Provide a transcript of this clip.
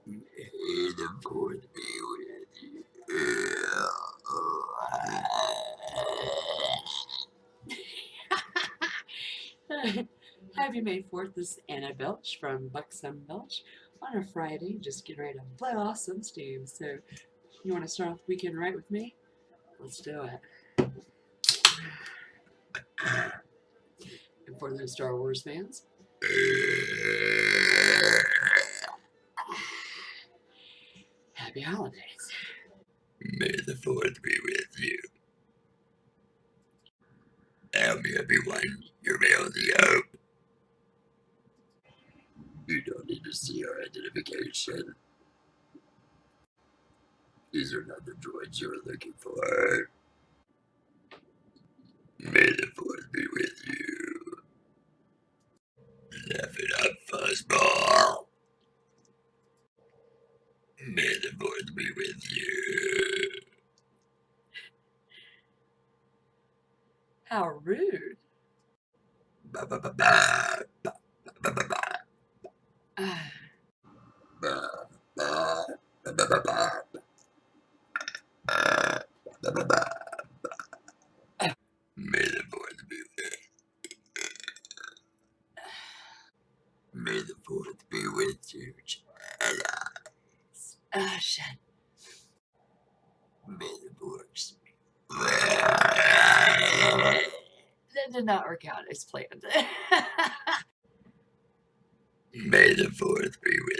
May the fourth be with you. Happy May 4th. This is Annabelch from Buxom Belch on a Friday. Just getting ready to blow off some steam. So, you want to start off the weekend right with me? Let's do it. And for those Star Wars fans, happy holidays. May the fourth be with you. Tell me, everyone, you're on the up. You don't need to see our identification. These are not the droids you're looking for. May the fourth be with you. Laugh it up, fuzzball. May the fourth be with you. How rude. Ba ba ba ba ba ba ba ba. Ah, Ba ba ba ba ba ba. Ba ba ba. May the fourth be with you. May the fourth be with you, Jedi. shit. May the fourth be. That did not work out as planned. May the fourth be with